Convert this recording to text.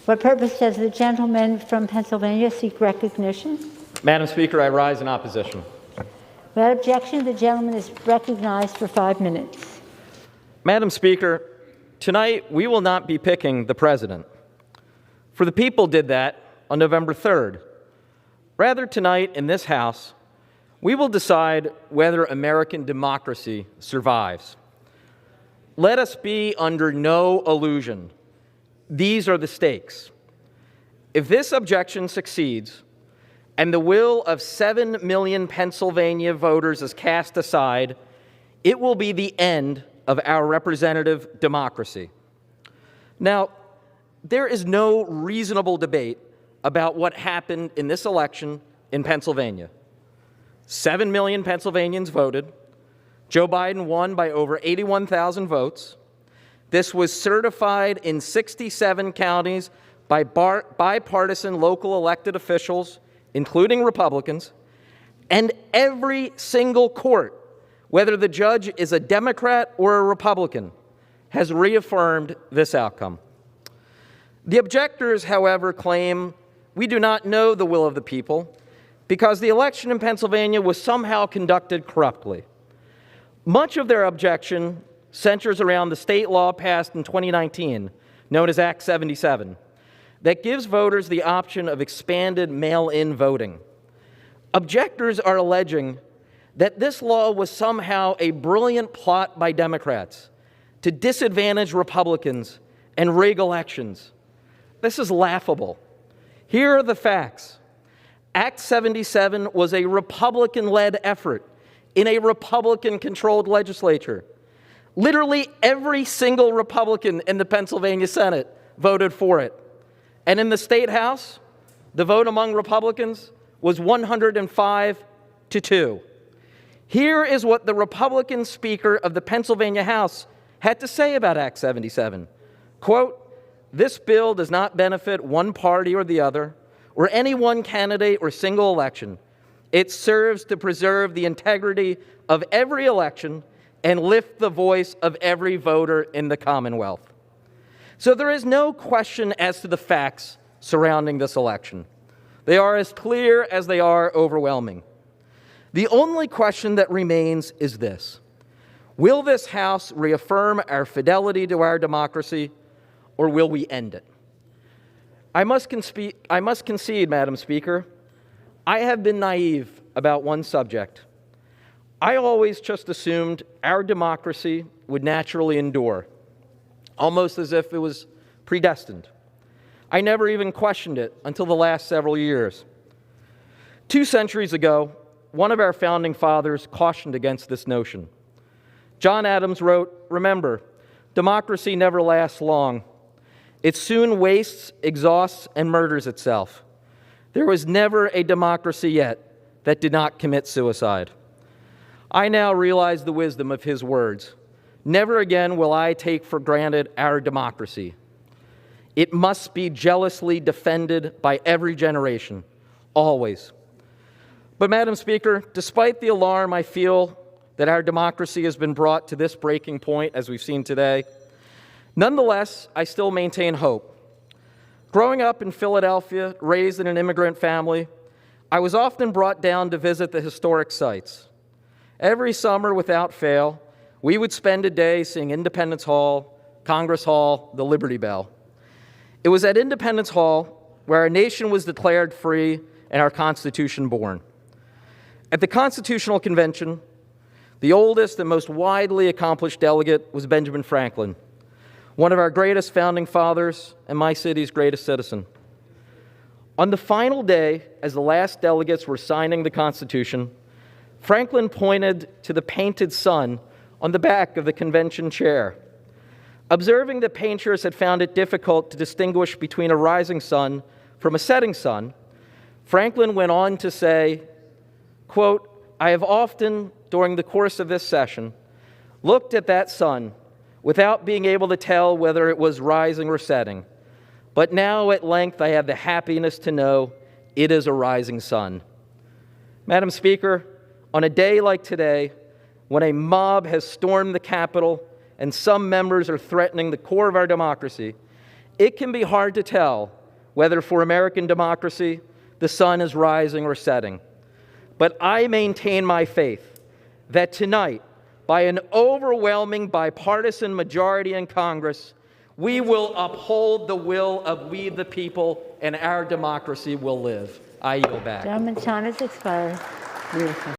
What purpose does the gentleman from Pennsylvania seek recognition? Madam Speaker, I rise in opposition. Without objection, the gentleman is recognized for 5 minutes. Madam Speaker, tonight we will not be picking the president. For the people did that on November 3rd. Rather, tonight in this House, we will decide whether American democracy survives. Let us be under no illusion. These are the stakes. If this objection succeeds, and the will of 7 million Pennsylvania voters is cast aside, it will be the end of our representative democracy. Now, there is no reasonable debate about what happened in this election in Pennsylvania. 7 million Pennsylvanians voted. Joe Biden won by over 81,000 votes. This was certified in 67 counties by bipartisan local elected officials, including Republicans, and every single court, whether the judge is a Democrat or a Republican, has reaffirmed this outcome. The objectors, however, claim we do not know the will of the people because the election in Pennsylvania was somehow conducted corruptly. Much of their objection centers around the state law passed in 2019, known as Act 77, that gives voters the option of expanded mail-in voting. Objectors are alleging that this law was somehow a brilliant plot by Democrats to disadvantage Republicans and rig elections. This is laughable. Here are the facts. Act 77 was a Republican-led effort in a Republican-controlled legislature. Literally every single Republican in the Pennsylvania Senate voted for it. And in the State House, the vote among Republicans was 105-2. Here is what the Republican Speaker of the Pennsylvania House had to say about Act 77. Quote, "This bill does not benefit one party or the other, or any one candidate or single election. It serves to preserve the integrity of every election and lift the voice of every voter in the Commonwealth." So there is no question as to the facts surrounding this election. They are as clear as they are overwhelming. The only question that remains is this: will this House reaffirm our fidelity to our democracy, or will we end it? I must concede, Madam Speaker, I have been naive about one subject. I always just assumed our democracy would naturally endure, almost as if it was predestined. I never even questioned it until the last several years. 2 centuries ago, one of our founding fathers cautioned against this notion. John Adams wrote, "Remember, democracy never lasts long. It soon wastes, exhausts, and murders itself. There was never a democracy yet that did not commit suicide." I now realize the wisdom of his words. Never again will I take for granted our democracy. It must be jealously defended by every generation, always. But, Madam Speaker, despite the alarm I feel that our democracy has been brought to this breaking point, as we've seen today, nonetheless, I still maintain hope. Growing up in Philadelphia, raised in an immigrant family, I was often brought down to visit the historic sites. Every summer, without fail, we would spend a day seeing Independence Hall, Congress Hall, the Liberty Bell. It was at Independence Hall where our nation was declared free and our Constitution born. At the Constitutional Convention, the oldest and most widely accomplished delegate was Benjamin Franklin, one of our greatest founding fathers and my city's greatest citizen. On the final day, as the last delegates were signing the Constitution, Franklin pointed to the painted sun on the back of the convention chair. Observing that painters had found it difficult to distinguish between a rising sun from a setting sun, Franklin went on to say, quote, "I have often, during the course of this session, looked at that sun without being able to tell whether it was rising or setting, but now at length I have the happiness to know it is a rising sun." Madam Speaker, on a day like today, when a mob has stormed the Capitol and some members are threatening the core of our democracy, It can be hard to tell whether for American democracy the sun is rising or setting. But I maintain my faith that tonight, by an overwhelming bipartisan majority in Congress, we will uphold the will of we the people, and our democracy will live. I yield back. Gentleman's time has expired. Beautiful.